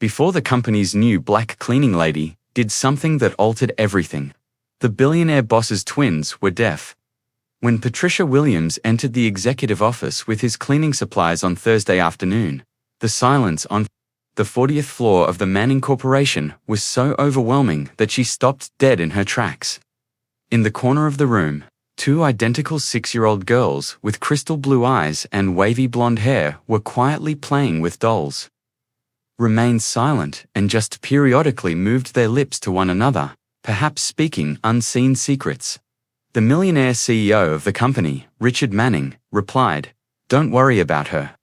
before the company's new black cleaning lady did something that altered everything. The billionaire boss's twins were deaf. When Patricia Williams entered the executive office with his cleaning supplies on Thursday afternoon, the silence on the 40th floor of the Manning Corporation was so overwhelming that she stopped dead in her tracks. In the corner of the room, two identical 6-year-old girls with crystal blue eyes and wavy blonde hair were quietly playing with dolls. Remained silent and just periodically moved their lips to one another, perhaps speaking unseen secrets. The millionaire CEO of the company, Richard Manning, replied, "Don't worry about her."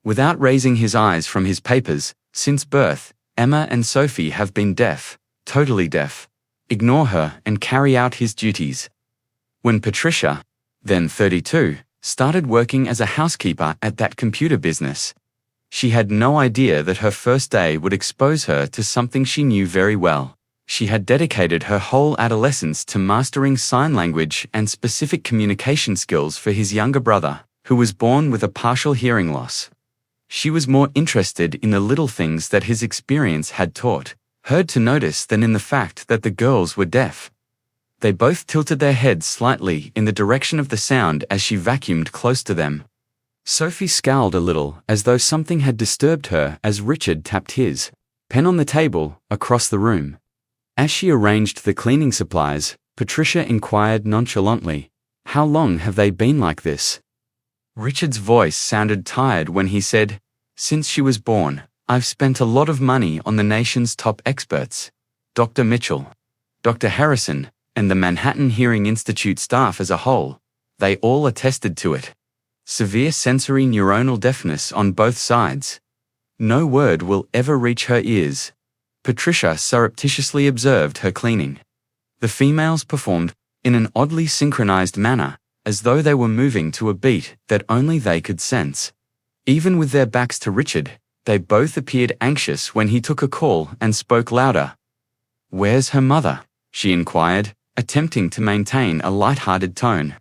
Without raising his eyes from his papers, since birth, Emma and Sophie have been deaf, totally deaf. Ignore her and carry out his duties. When Patricia, then 32, started working as a housekeeper at that computer business, she had no idea that her first day would expose her to something she knew very well. She had dedicated her whole adolescence to mastering sign language and specific communication skills for his younger brother, who was born with a partial hearing loss. She was more interested in the little things that his experience had taught her to notice than in the fact that the girls were deaf. They both tilted their heads slightly in the direction of the sound as she vacuumed close to them. Sophie scowled a little as though something had disturbed her as Richard tapped his pen on the table across the room. As she arranged the cleaning supplies, Patricia inquired nonchalantly, "How long have they been like this?" Richard's voice sounded tired when he said, "Since she was born, I've spent a lot of money on the nation's top experts. Dr. Mitchell, Dr. Harrison, and the Manhattan Hearing Institute staff as a whole. They all attested to it. Severe sensory neuronal deafness on both sides. No word will ever reach her ears." Patricia surreptitiously observed her cleaning. The females performed in an oddly synchronized manner, as though they were moving to a beat that only they could sense. Even with their backs to Richard, they both appeared anxious when he took a call and spoke louder. "Where's her mother?" she inquired, attempting to maintain a light-hearted tone.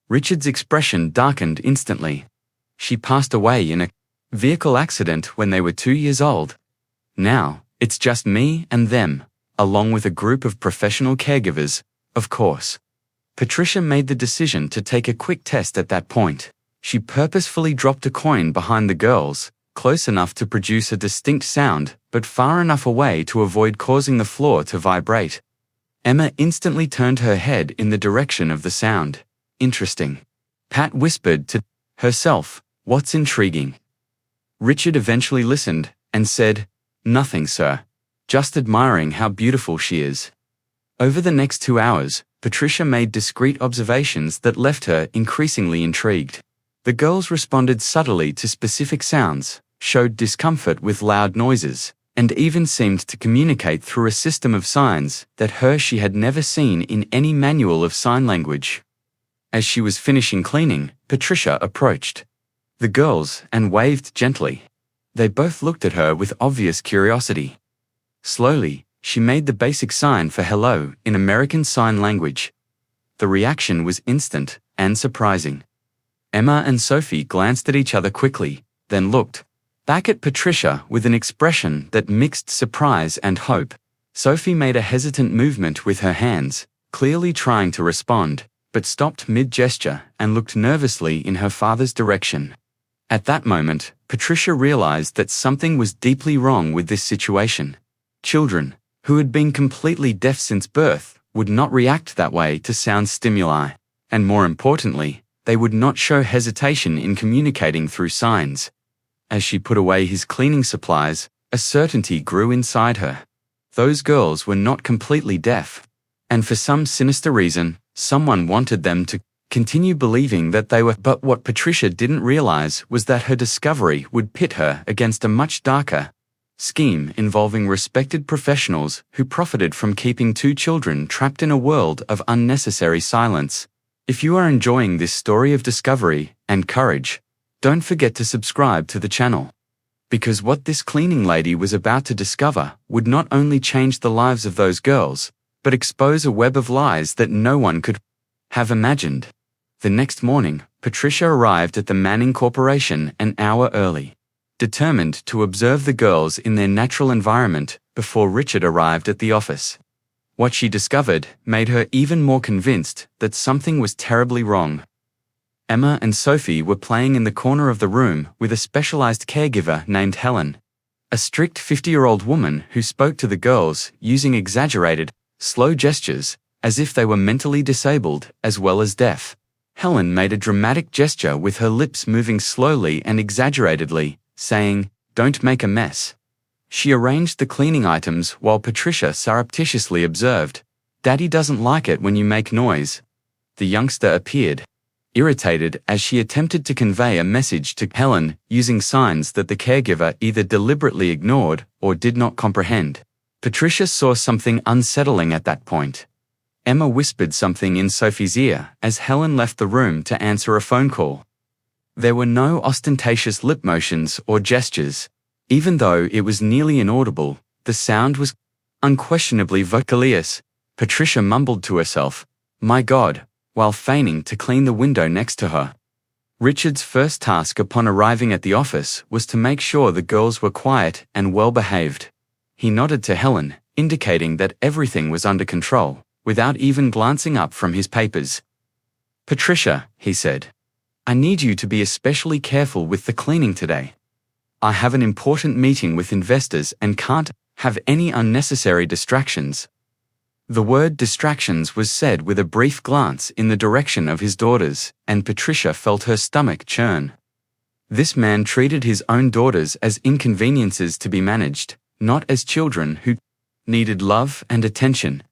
Richard's expression darkened instantly. "She passed away in a vehicle accident when they were 2 years old. Now, it's just me and them, along with a group of professional caregivers, of course." Patricia made the decision to take a quick test at that point. She purposefully dropped a coin behind the girls, close enough to produce a distinct sound, but far enough away to avoid causing the floor to vibrate. Emma instantly turned her head in the direction of the sound. "Interesting." Pat whispered to herself, "What's intriguing?" Richard eventually listened and said, "Nothing, sir. Just admiring how beautiful she is." Over the next 2 hours, Patricia made discreet observations that left her increasingly intrigued. The girls responded subtly to specific sounds, showed discomfort with loud noises, and even seemed to communicate through a system of signs that she had never seen in any manual of sign language. As she was finishing cleaning, Patricia approached the girls and waved gently. They both looked at her with obvious curiosity. Slowly, she made the basic sign for hello in American Sign Language. The reaction was instant and surprising. Emma and Sophie glanced at each other quickly, then looked back at Patricia with an expression that mixed surprise and hope. Sophie made a hesitant movement with her hands, clearly trying to respond, but stopped mid-gesture and looked nervously in her father's direction. At that moment, Patricia realized that something was deeply wrong with this situation. Children, who had been completely deaf since birth, would not react that way to sound stimuli, and more importantly, they would not show hesitation in communicating through signs. As she put away his cleaning supplies, a certainty grew inside her. Those girls were not completely deaf, and for some sinister reason, someone wanted them to continue believing that they were. But what Patricia didn't realize was that her discovery would pit her against a much darker scheme involving respected professionals who profited from keeping two children trapped in a world of unnecessary silence. If you are enjoying this story of discovery and courage, don't forget to subscribe to the channel. Because what this cleaning lady was about to discover would not only change the lives of those girls, but expose a web of lies that no one could have imagined. The next morning, Patricia arrived at the Manning Corporation an hour early. determined to observe the girls in their natural environment before Richard arrived at the office. What she discovered made her even more convinced that something was terribly wrong. Emma and Sophie were playing in the corner of the room with a specialized caregiver named Helen, a strict 50-year-old woman who spoke to the girls using exaggerated, slow gestures, as if they were mentally disabled as well as deaf. Helen made a dramatic gesture with her lips moving slowly and exaggeratedly, saying, "Don't make a mess." She arranged the cleaning items while Patricia surreptitiously observed, "Daddy doesn't like it when you make noise." The youngster appeared, irritated as she attempted to convey a message to Helen using signs that the caregiver either deliberately ignored or did not comprehend. Patricia saw something unsettling at that point. Emma whispered something in Sophie's ear as Helen left the room to answer a phone call. There were no ostentatious lip motions or gestures. Even though it was nearly inaudible, the sound was unquestionably vocalious. Patricia mumbled to herself, "My God," while feigning to clean the window next to her. Richard's first task upon arriving at the office was to make sure the girls were quiet and well-behaved. He nodded to Helen, indicating that everything was under control, without even glancing up from his papers. "Patricia," he said, "I need you to be especially careful with the cleaning today. I have an important meeting with investors and can't have any unnecessary distractions." The word distractions was said with a brief glance in the direction of his daughters, and Patricia felt her stomach churn. This man treated his own daughters as inconveniences to be managed, not as children who needed love and attention.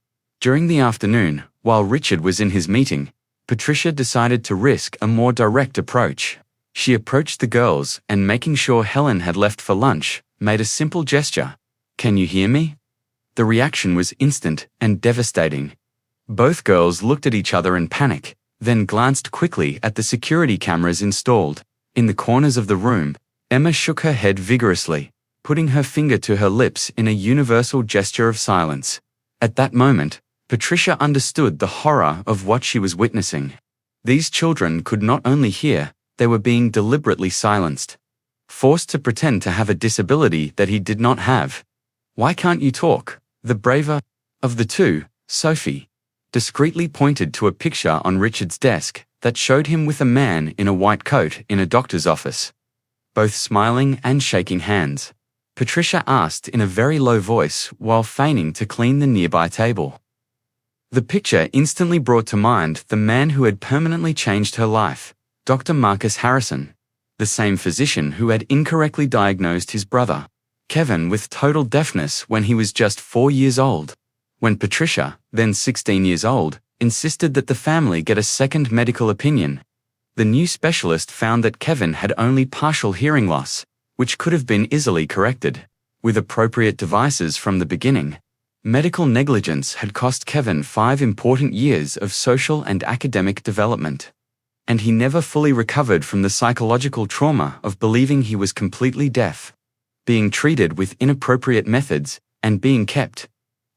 During the afternoon, while Richard was in his meeting, Patricia decided to risk a more direct approach. She approached the girls and, making sure Helen had left for lunch, made a simple gesture. "Can you hear me?" The reaction was instant and devastating. Both girls looked at each other in panic, then glanced quickly at the security cameras installed. In the corners of the room, Emma shook her head vigorously, putting her finger to her lips in a universal gesture of silence. At that moment, Patricia understood the horror of what she was witnessing. These children could not only hear, they were being deliberately silenced, forced to pretend to have a disability that he did not have. "Why can't you talk?" The braver of the two, Sophie, discreetly pointed to a picture on Richard's desk that showed him with a man in a white coat in a doctor's office, both smiling and shaking hands. Patricia asked in a very low voice while feigning to clean the nearby table. The picture instantly brought to mind the man who had permanently changed her life, Dr. Marcus Harrison, the same physician who had incorrectly diagnosed his brother, Kevin, with total deafness when he was just 4 years old. When Patricia, then 16 years old, insisted that the family get a second medical opinion, the new specialist found that Kevin had only partial hearing loss, which could have been easily corrected with appropriate devices from the beginning. Medical negligence had cost Kevin 5 important years of social and academic development, and he never fully recovered from the psychological trauma of believing he was completely deaf, being treated with inappropriate methods, and being kept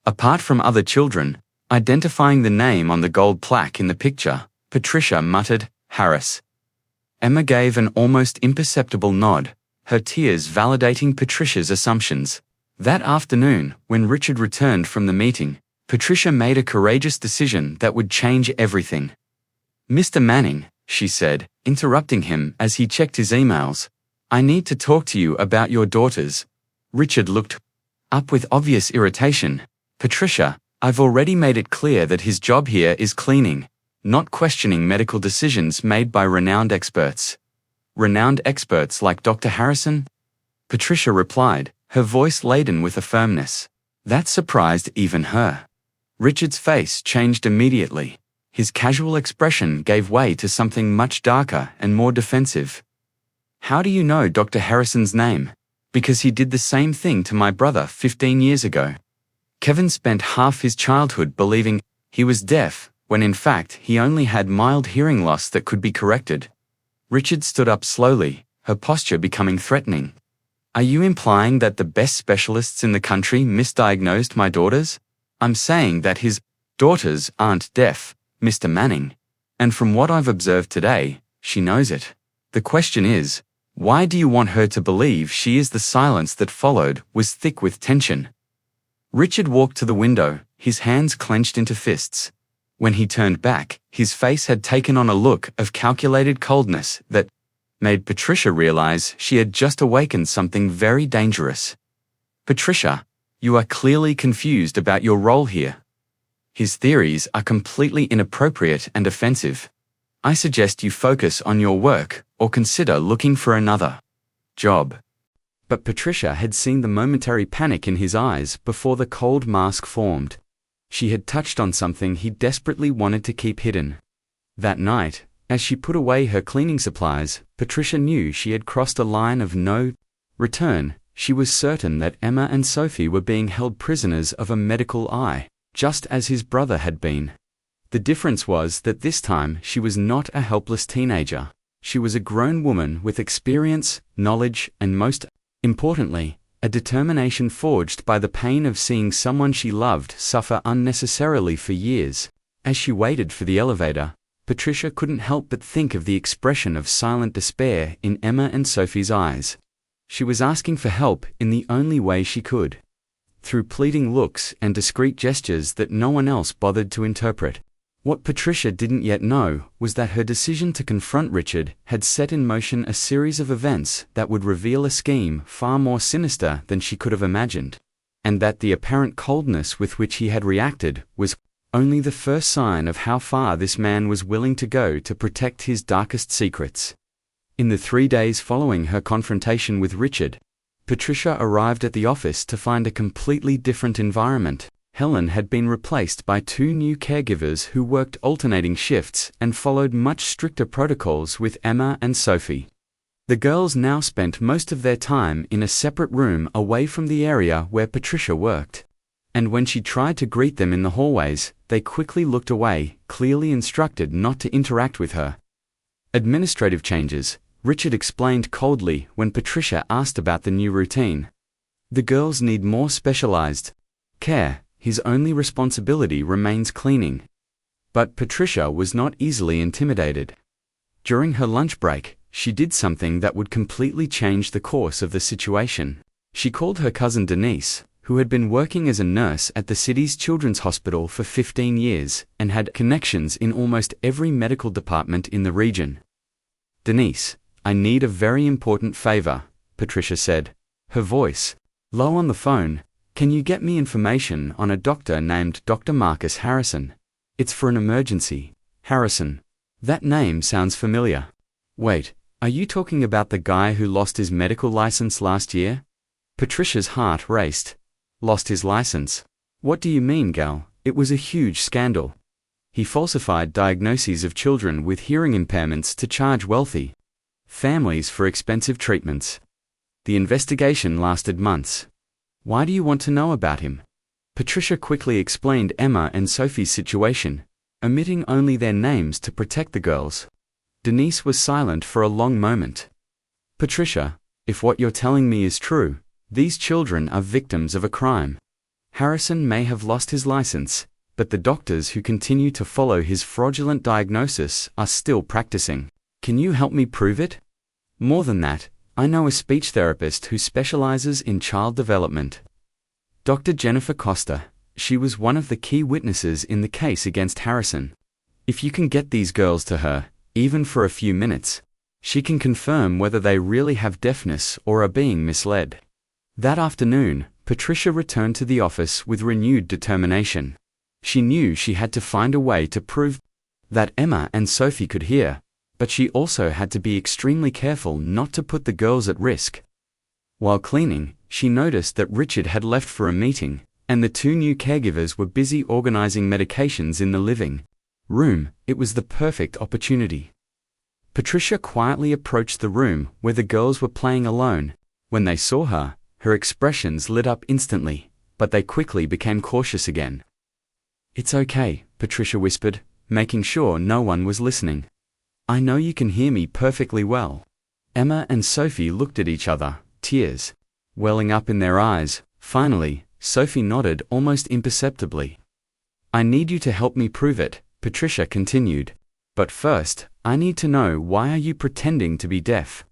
apart from other children. Identifying the name on the gold plaque in the picture, Patricia muttered, "Harris." Emma gave an almost imperceptible nod, her tears validating Patricia's assumptions. That afternoon, when Richard returned from the meeting, Patricia made a courageous decision that would change everything. "Mr. Manning," she said, interrupting him as he checked his emails, "I need to talk to you about your daughters." Richard looked up with obvious irritation. "Patricia, I've already made it clear that his job here is cleaning, not questioning medical decisions made by renowned experts." "Renowned experts like Dr. Harrison?" Patricia replied, her voice laden with a firmness that surprised even her. Richard's face changed immediately. His casual expression gave way to something much darker and more defensive. "How do you know Dr. Harrison's name?" "Because he did the same thing to my brother 15 years ago. Kevin spent half his childhood believing he was deaf, when in fact he only had mild hearing loss that could be corrected." Richard stood up slowly, her posture becoming threatening. "Are you implying that the best specialists in the country misdiagnosed my daughters?" "I'm saying that his daughters aren't deaf, Mr. Manning. And from what I've observed today, she knows it. The question is, Why do you want her to believe she is? The silence that followed was thick with tension. Richard walked to the window, his hands clenched into fists. When he turned back, his face had taken on a look of calculated coldness that made Patricia realize she had just awakened something very dangerous. Patricia, you are clearly confused about your role here. His theories are completely inappropriate and offensive. I suggest you focus on your work or consider looking for another job. But Patricia had seen the momentary panic in his eyes before the cold mask formed. She had touched on something he desperately wanted to keep hidden. That night, as she put away her cleaning supplies, Patricia knew she had crossed a line of no return. She was certain that Emma and Sophie were being held prisoners of a medical eye, just as his brother had been. The difference was that this time she was not a helpless teenager. She was a grown woman with experience, knowledge, and most importantly, a determination forged by the pain of seeing someone she loved suffer unnecessarily for years. As she waited for the elevator, Patricia couldn't help but think of the expression of silent despair in Emma and Sophie's eyes. She was asking for help in the only way she could, through pleading looks and discreet gestures that no one else bothered to interpret. What Patricia didn't yet know was that her decision to confront Richard had set in motion a series of events that would reveal a scheme far more sinister than she could have imagined, and that the apparent coldness with which he had reacted was only the first sign of how far this man was willing to go to protect his darkest secrets. In the 3 days following her confrontation with Richard, Patricia arrived at the office to find a completely different environment. Helen had been replaced by 2 new caregivers who worked alternating shifts and followed much stricter protocols with Emma and Sophie. The girls now spent most of their time in a separate room away from the area where Patricia worked. And when she tried to greet them in the hallways, they quickly looked away, clearly instructed not to interact with her. Administrative changes, Richard explained coldly when Patricia asked about the new routine. The girls need more specialized care. His only responsibility remains cleaning. But Patricia was not easily intimidated. During her lunch break, she did something that would completely change the course of the situation. She called her cousin Denise, who had been working as a nurse at the city's children's hospital for 15 years and had connections in almost every medical department in the region. "Denise, I need a very important favor," Patricia said, her voice low on the phone. "Can you get me information on a doctor named Dr. Marcus Harrison? It's for an emergency." Harrison. That name sounds familiar. Wait, are you talking about the guy who lost his medical license last year? Patricia's heart raced. Lost his license? What do you mean, gal? It was a huge scandal. He falsified diagnoses of children with hearing impairments to charge wealthy families for expensive treatments. The investigation lasted months. Why do you want to know about him? Patricia quickly explained Emma and Sophie's situation, omitting only their names to protect the girls. Denise was silent for a long moment. "Patricia, if what you're telling me is true, these children are victims of a crime. Harrison may have lost his license, but the doctors who continue to follow his fraudulent diagnosis are still practicing. Can you help me prove it? More than that, I know a speech therapist who specializes in child development. Dr. Jennifer Costa. She was one of the key witnesses in the case against Harrison. If you can get these girls to her, even for a few minutes, she can confirm whether they really have deafness or are being misled." That afternoon, Patricia returned to the office with renewed determination. She knew she had to find a way to prove that Emma and Sophie could hear, but she also had to be extremely careful not to put the girls at risk. While cleaning, she noticed that Richard had left for a meeting, and the 2 new caregivers were busy organizing medications in the living room. It was the perfect opportunity. Patricia quietly approached the room where the girls were playing alone. When they saw her, her expressions lit up instantly, but they quickly became cautious again. "It's okay," Patricia whispered, making sure no one was listening. "I know you can hear me perfectly well." Emma and Sophie looked at each other, tears welling up in their eyes. Finally, Sophie nodded almost imperceptibly. "I need you to help me prove it," Patricia continued. "But first, I need to know, why are you pretending to be deaf?"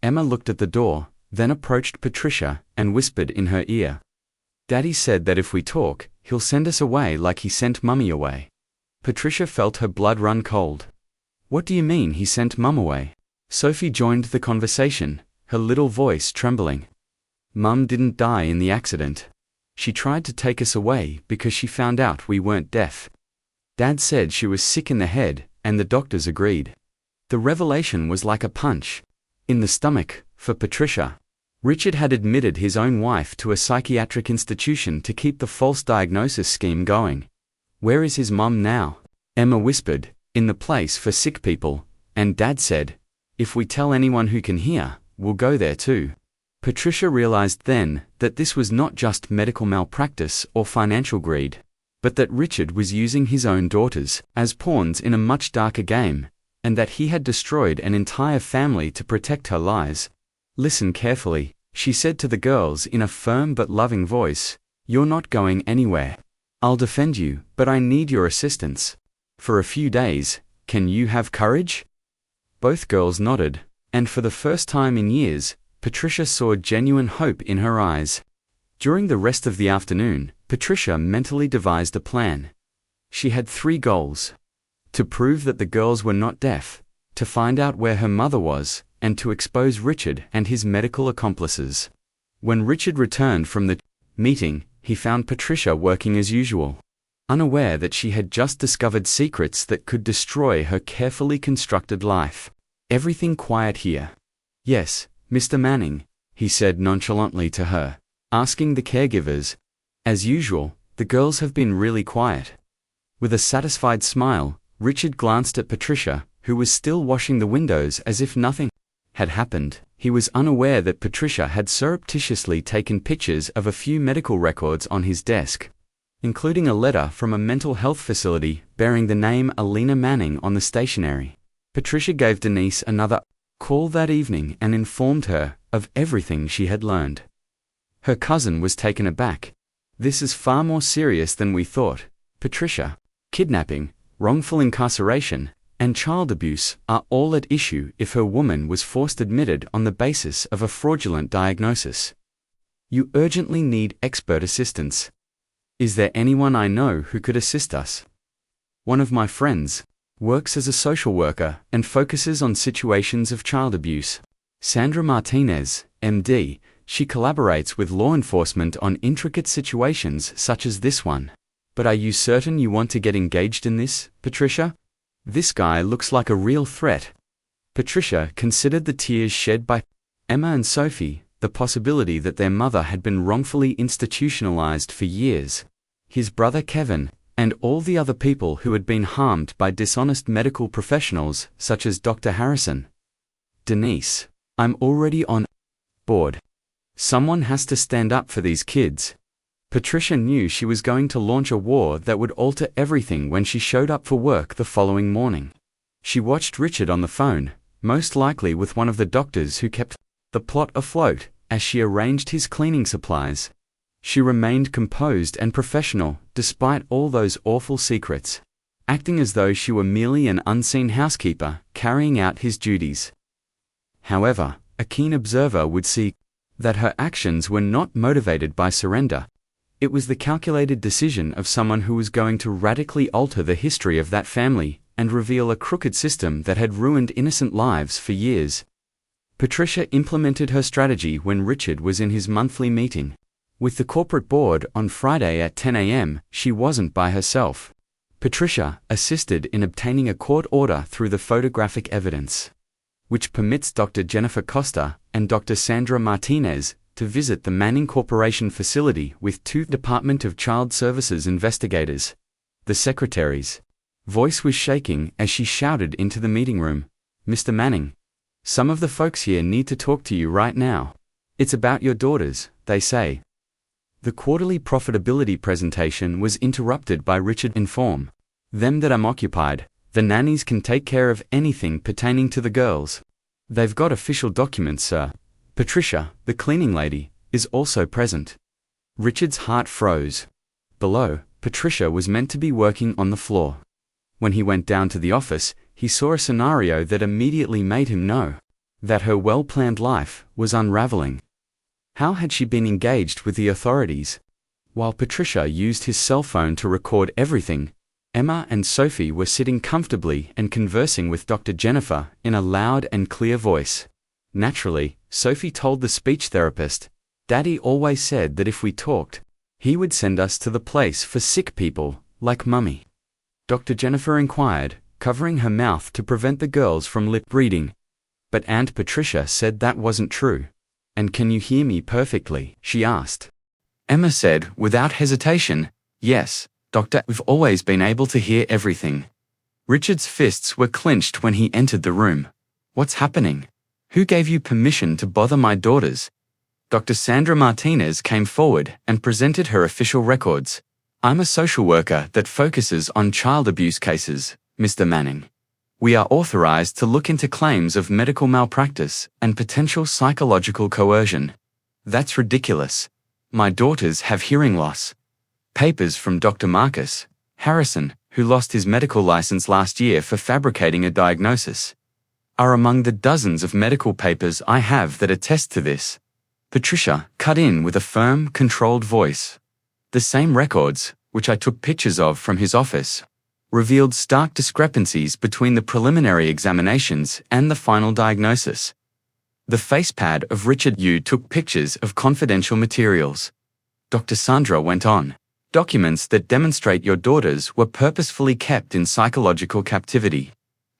Emma looked at the door, then approached Patricia and whispered in her ear. "Daddy said that if we talk, he'll send us away like he sent Mummy away." Patricia felt her blood run cold. "What do you mean he sent Mum away?" Sophie joined the conversation, her little voice trembling. "Mum didn't die in the accident. She tried to take us away because she found out we weren't deaf. Dad said she was sick in the head, and the doctors agreed." The revelation was like a punch in the stomach for Patricia. Richard had admitted his own wife to a psychiatric institution to keep the false diagnosis scheme going. "Where is his mum now?" Emma whispered. "In the place for sick people, and Dad said, if we tell anyone who can hear, we'll go there too." Patricia realized then that this was not just medical malpractice or financial greed, but that Richard was using his own daughters as pawns in a much darker game, and that he had destroyed an entire family to protect her lies. "Listen carefully," she said to the girls in a firm but loving voice. "You're not going anywhere. I'll defend you, but I need your assistance. For a few days, can you have courage?" Both girls nodded, and for the first time in years, Patricia saw genuine hope in her eyes. During the rest of the afternoon, Patricia mentally devised a plan. She had 3 goals: to prove that the girls were not deaf, to find out where her mother was, and to expose Richard and his medical accomplices. When Richard returned from the meeting, he found Patricia working as usual, unaware that she had just discovered secrets that could destroy her carefully constructed life. "Everything quiet here?" "Yes, Mr. Manning," he said nonchalantly to her, asking the caregivers. "As usual, the girls have been really quiet." With a satisfied smile, Richard glanced at Patricia, who was still washing the windows as if nothing had happened. He was unaware that Patricia had surreptitiously taken pictures of a few medical records on his desk, including a letter from a mental health facility bearing the name Alina Manning on the stationery. Patricia gave Denise another call that evening and informed her of everything she had learned. Her cousin was taken aback. "This is far more serious than we thought, Patricia. Kidnapping, wrongful incarceration, and child abuse are all at issue if her woman was forced admitted on the basis of a fraudulent diagnosis. You urgently need expert assistance. Is there anyone I know who could assist us?" "One of my friends works as a social worker and focuses on situations of child abuse. Sandra Martinez, MD. She collaborates with law enforcement on intricate situations such as this one." "But are you certain you want to get engaged in this, Patricia? This guy looks like a real threat." Patricia considered the tears shed by Emma and Sophie, the possibility that their mother had been wrongfully institutionalized for years, his brother Kevin, and all the other people who had been harmed by dishonest medical professionals such as Dr. Harrison. "Denise, I'm already on board. Someone has to stand up for these kids." Patricia knew she was going to launch a war that would alter everything when she showed up for work the following morning. She watched Richard on the phone, most likely with one of the doctors who kept the plot afloat, as she arranged his cleaning supplies. She remained composed and professional, despite all those awful secrets, acting as though she were merely an unseen housekeeper, carrying out his duties. However, a keen observer would see that her actions were not motivated by surrender. It was the calculated decision of someone who was going to radically alter the history of that family and reveal a crooked system that had ruined innocent lives for years. Patricia implemented her strategy when Richard was in his monthly meeting with the corporate board on Friday at 10 a.m. She wasn't by herself. Patricia assisted in obtaining a court order through the photographic evidence, which permits Dr. Jennifer Costa and Dr. Sandra Martinez to visit the Manning Corporation facility with 2 Department of Child Services investigators. The secretary's voice was shaking as she shouted into the meeting room, "Mr. Manning, some of the folks here need to talk to you right now. It's about your daughters, they say." The quarterly profitability presentation was interrupted by Richard inform them that I'm occupied. The nannies can take care of anything pertaining to the girls. They've got official documents, sir. Patricia, the cleaning lady, is also present. Richard's heart froze. Below, Patricia was meant to be working on the floor. When he went down to the office, he saw a scenario that immediately made him know that her well-planned life was unraveling. How had she been engaged with the authorities? While Patricia used his cell phone to record everything, Emma and Sophie were sitting comfortably and conversing with Dr. Jennifer in a loud and clear voice. Naturally, Sophie told the speech therapist, "Daddy always said that if we talked, he would send us to the place for sick people, like Mummy." Dr. Jennifer inquired, covering her mouth to prevent the girls from lip reading. But Aunt Patricia said that wasn't true. "And can you hear me perfectly?" she asked. Emma said, without hesitation, "Yes, Doctor, we've always been able to hear everything." Richard's fists were clenched when he entered the room. "What's happening? Who gave you permission to bother my daughters?" Dr. Sandra Martinez came forward and presented her official records. "I'm a social worker that focuses on child abuse cases, Mr. Manning. We are authorized to look into claims of medical malpractice and potential psychological coercion." "That's ridiculous. My daughters have hearing loss." Papers from Dr. Marcus Harrison, who lost his medical license last year for fabricating a diagnosis, are among the dozens of medical papers I have that attest to this. Patricia cut in with a firm, controlled voice. The same records, which I took pictures of from his office, revealed stark discrepancies between the preliminary examinations and the final diagnosis. The facepad of Richard Yu took pictures of confidential materials. Dr. Sandra went on. "Documents that demonstrate your daughters were purposefully kept in psychological captivity.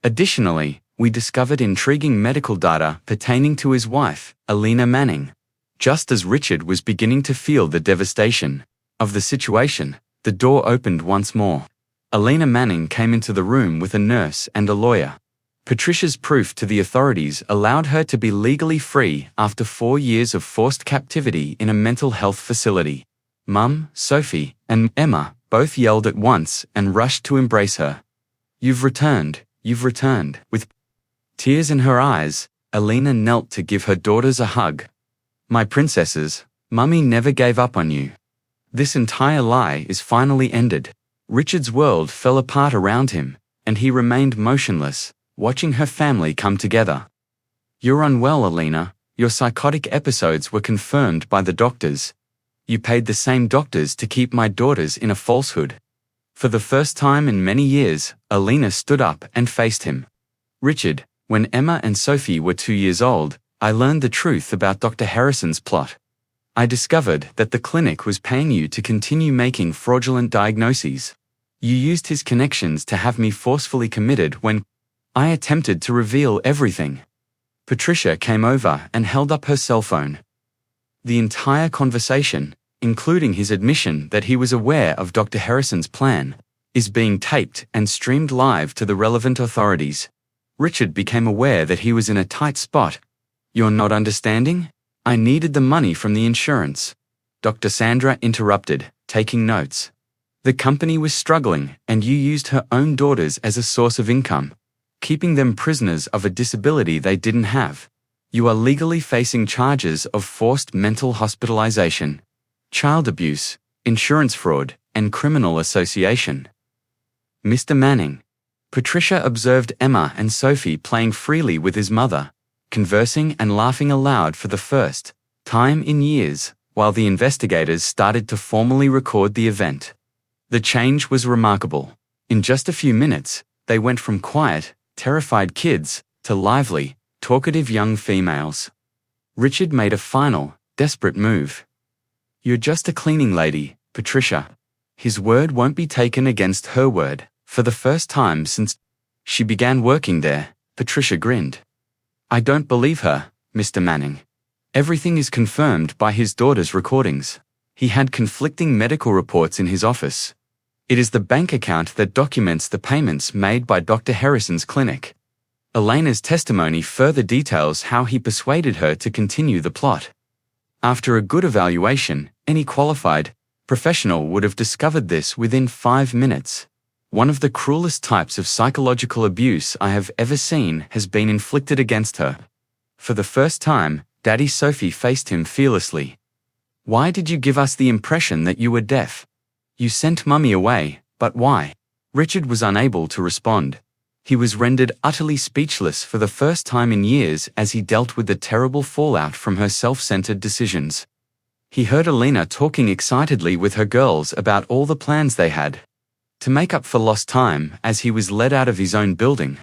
Additionally, we discovered intriguing medical data pertaining to his wife, Alina Manning." Just as Richard was beginning to feel the devastation of the situation, the door opened once more. Alina Manning came into the room with a nurse and a lawyer. Patricia's proof to the authorities allowed her to be legally free after 4 years of forced captivity in a mental health facility. Mum, Sophie, and Emma both yelled at once and rushed to embrace her. You've returned. With tears in her eyes, Alina knelt to give her daughters a hug. "My princesses, Mummy never gave up on you. This entire lie is finally ended." Richard's world fell apart around him, and he remained motionless, watching her family come together. "You're unwell, Alina. Your psychotic episodes were confirmed by the doctors. You paid the same doctors to keep my daughters in a falsehood." For the first time in many years, Alina stood up and faced him. "Richard, when Emma and Sophie were 2 years old, I learned the truth about Dr. Harrison's plot. I discovered that the clinic was paying you to continue making fraudulent diagnoses. You used his connections to have me forcefully committed when I attempted to reveal everything." Patricia came over and held up her cell phone. The entire conversation, including his admission that he was aware of Dr. Harrison's plan, is being taped and streamed live to the relevant authorities. Richard became aware that he was in a tight spot. "You're not understanding? I needed the money from the insurance." Dr. Sandra interrupted, taking notes. "The company was struggling, and you used her own daughters as a source of income, keeping them prisoners of a disability they didn't have. You are legally facing charges of forced mental hospitalization, child abuse, insurance fraud, and criminal association." "Mr. Manning." Patricia observed Emma and Sophie playing freely with his mother, conversing and laughing aloud for the first time in years, while the investigators started to formally record the event. The change was remarkable. In just a few minutes, they went from quiet, terrified kids to lively, talkative young females. Richard made a final, desperate move. "You're just a cleaning lady, Patricia." His word won't be taken against her word. For the first time since she began working there, Patricia grinned. "I don't believe her, Mr. Manning. Everything is confirmed by his daughter's recordings. He had conflicting medical reports in his office. It is the bank account that documents the payments made by Dr. Harrison's clinic." Elena's testimony further details how he persuaded her to continue the plot. After a good evaluation, any qualified professional would have discovered this within 5 minutes. One of the cruelest types of psychological abuse I have ever seen has been inflicted against her. For the first time, Daddy Sophie faced him fearlessly. "Why did you give us the impression that you were deaf? You sent Mummy away, but why?" Richard was unable to respond. He was rendered utterly speechless for the first time in years as he dealt with the terrible fallout from her self-centered decisions. He heard Alina talking excitedly with her girls about all the plans they had to make up for lost time as he was led out of his own building.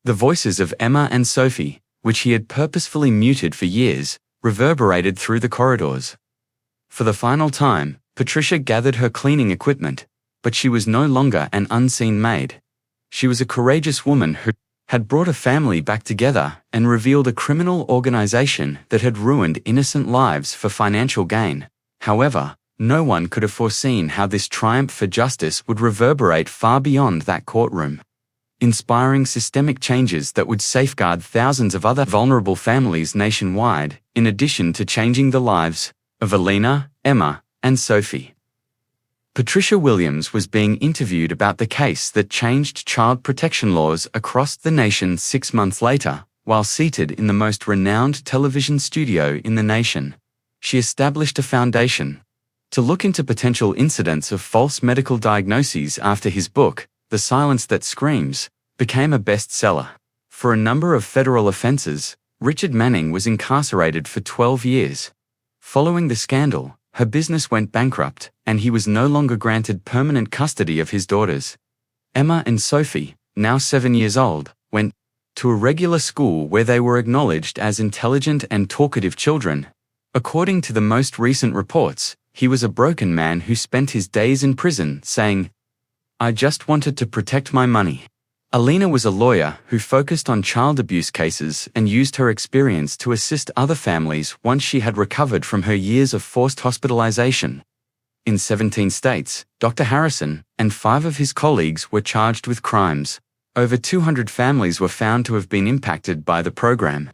The voices of Emma and Sophie, which he had purposefully muted for years, reverberated through the corridors. For the final time, Patricia gathered her cleaning equipment, but she was no longer an unseen maid. She was a courageous woman who had brought a family back together and revealed a criminal organization that had ruined innocent lives for financial gain. However, no one could have foreseen how this triumph for justice would reverberate far beyond that courtroom, inspiring systemic changes that would safeguard thousands of other vulnerable families nationwide, in addition to changing the lives of Alina, Emma, and Sophie. Patricia Williams was being interviewed about the case that changed child protection laws across the nation 6 months later, while seated in the most renowned television studio in the nation. She established a foundation to look into potential incidents of false medical diagnoses after his book, The Silence That Screams, became a bestseller. For a number of federal offenses, Richard Manning was incarcerated for 12 years. Following the scandal, her business went bankrupt, and he was no longer granted permanent custody of his daughters. Emma and Sophie, now 7 years old, went to a regular school where they were acknowledged as intelligent and talkative children. According to the most recent reports, he was a broken man who spent his days in prison saying, "I just wanted to protect my money." Alina was a lawyer who focused on child abuse cases and used her experience to assist other families once she had recovered from her years of forced hospitalization. In 17 states, Dr. Harrison and 5 of his colleagues were charged with crimes. Over 200 families were found to have been impacted by the program,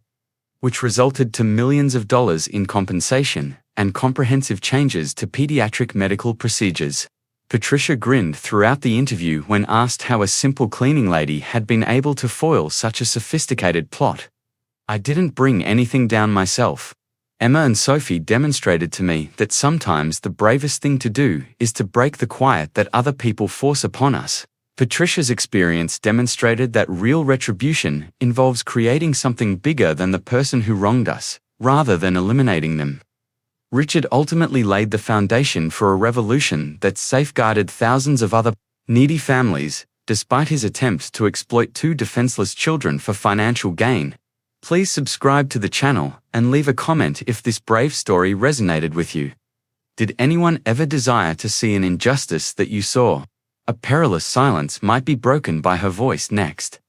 which resulted to millions of dollars in compensation and comprehensive changes to pediatric medical procedures. Patricia grinned throughout the interview when asked how a simple cleaning lady had been able to foil such a sophisticated plot. "I didn't bring anything down myself. Emma and Sophie demonstrated to me that sometimes the bravest thing to do is to break the quiet that other people force upon us." Patricia's experience demonstrated that real retribution involves creating something bigger than the person who wronged us, rather than eliminating them. Richard ultimately laid the foundation for a revolution that safeguarded thousands of other needy families, despite his attempt to exploit 2 defenseless children for financial gain. Please subscribe to the channel and leave a comment if this brave story resonated with you. Did anyone ever desire to see an injustice that you saw? A perilous silence might be broken by her voice next.